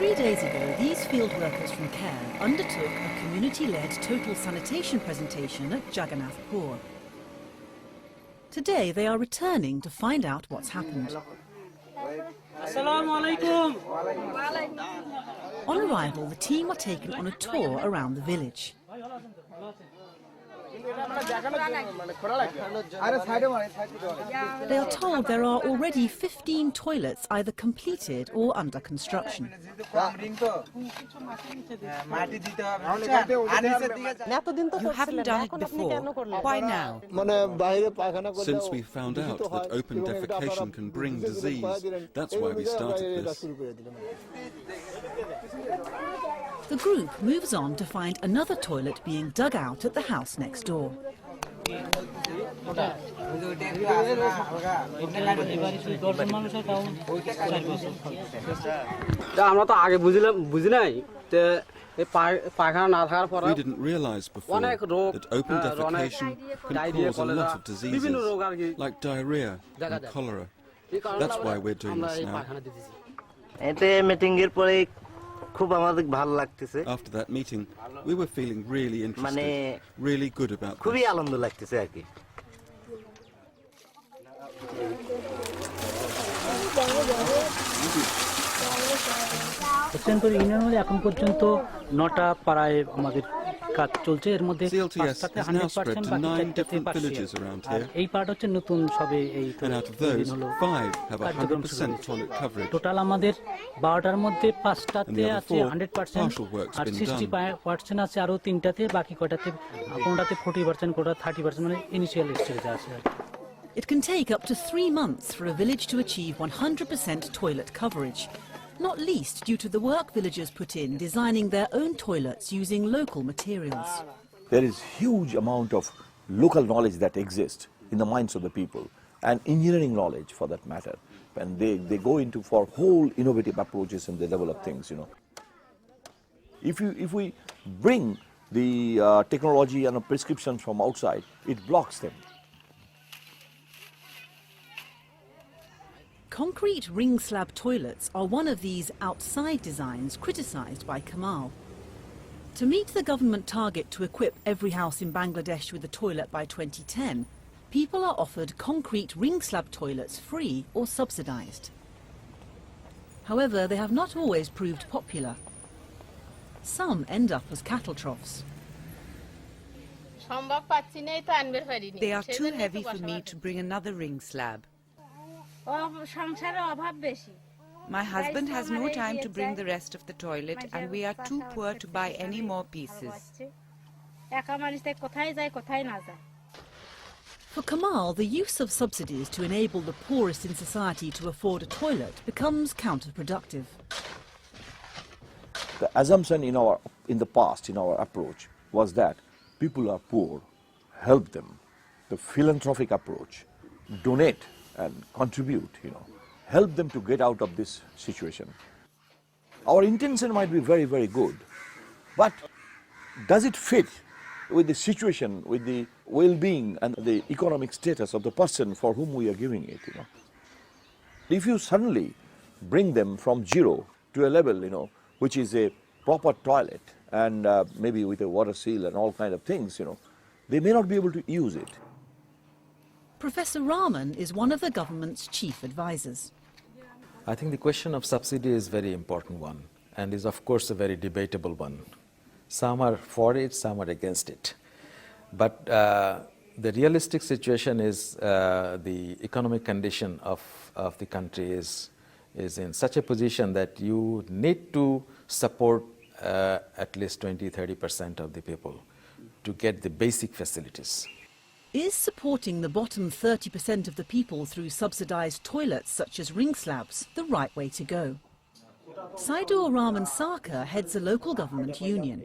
3 days ago, these field workers from CARE undertook a community-led total sanitation presentation at Jagannathpur. Today they are returning to find out what's happened. On arrival, the team are taken on a tour around the village. They are told there are already 15 toilets either completed or under construction. You haven't done it before. Why now? Since we found out that open defecation can bring disease, that's why we started this. The group moves on to find another toilet being dug out at the house next door. We didn't realize before that open defecation can cause a lot of diseases, like diarrhea and cholera. That's why we're doing this now. After that meeting, we were feeling really interested, really good about this. CLTS is now spread to 9 different villages around here, and out of those, 5 have 100% toilet coverage, and the other 4, partial work's been done. It can take up to 3 months for a village to achieve 100% toilet coverage, not least due to the work villagers put in designing their own toilets using local materials. There is huge amount of local knowledge that exists in the minds of the people, and engineering knowledge for that matter. And they go into for whole innovative approaches and they develop things, If we bring the technology and prescriptions from outside, it blocks them. Concrete ring slab toilets are one of these outside designs criticised by Kamal. To meet the government target to equip every house in Bangladesh with a toilet by 2010, people are offered concrete ring slab toilets free or subsidised. However, they have not always proved popular. Some end up as cattle troughs. They are too heavy for me to bring another ring slab. My husband has no time to bring the rest of the toilet, and we are too poor to buy any more pieces. For Kamal, the use of subsidies to enable the poorest in society to afford a toilet becomes counterproductive. The assumption in the past, in our approach, was that people are poor, help them. The philanthropic approach, donate and contribute, help them to get out of this situation. Our intention might be very, very good, but does it fit with the situation, with the well-being and the economic status of the person for whom we are giving it, If you suddenly bring them from zero to a level, which is a proper toilet and maybe with a water seal and all kind of things, they may not be able to use it. Professor Rahman is one of the government's chief advisors. I think the question of subsidy is a very important one and is of course a very debatable one. Some are for it, some are against it. But the realistic situation is the economic condition of the country is in such a position that you need to support at least 20–30% of the people to get the basic facilities. Is supporting the bottom 30% of the people through subsidised toilets such as ring slabs the right way to go? Saidur Rahman Sarkar heads a local government union.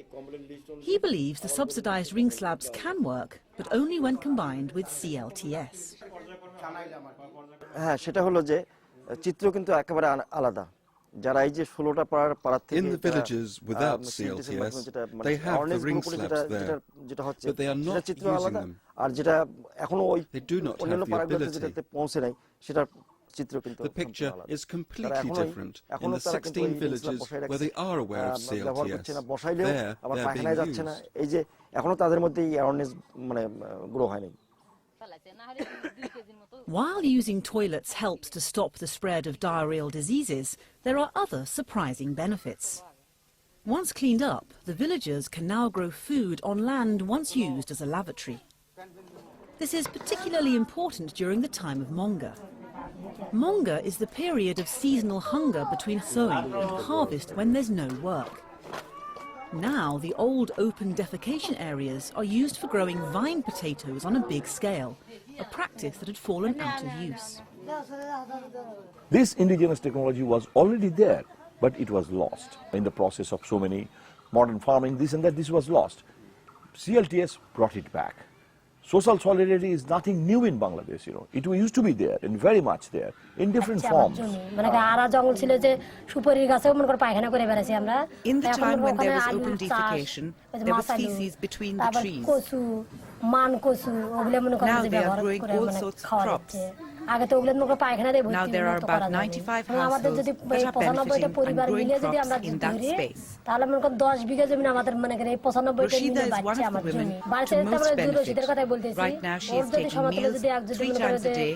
He believes the subsidised ring slabs can work, but only when combined with CLTS. In the villages without CLTS, they have the ring slabs there, but they are not using them. They do not have the ability. The picture is completely different in the 16 villages where they are aware of CLTS. There, they're being used. এই যে এখনো তাদের মধ্যে এই awareness মানে grow হয়নি। While using toilets helps to stop the spread of diarrheal diseases, there are other surprising benefits. Once cleaned up, the villagers can now grow food on land once used as a lavatory. This is particularly important during the time of Monga. Monga is the period of seasonal hunger between sowing and harvest when there's no work. Now the old open defecation areas are used for growing vine potatoes on a big scale, a practice that had fallen out of use. This indigenous technology was already there, but it was lost. In the process of so many modern farming, this and that, this was lost. CLTS brought it back. Social solidarity is nothing new in Bangladesh, you know. It used to be there and very much there in different forms. In the time when there was open defecation, there was feces between the trees. Now they are growing all sorts of crops. Now there are about 95 households that are benefiting and growing crops in that space. Rashida is one of the women to most benefit. Right now she is taking meals 3 times a day.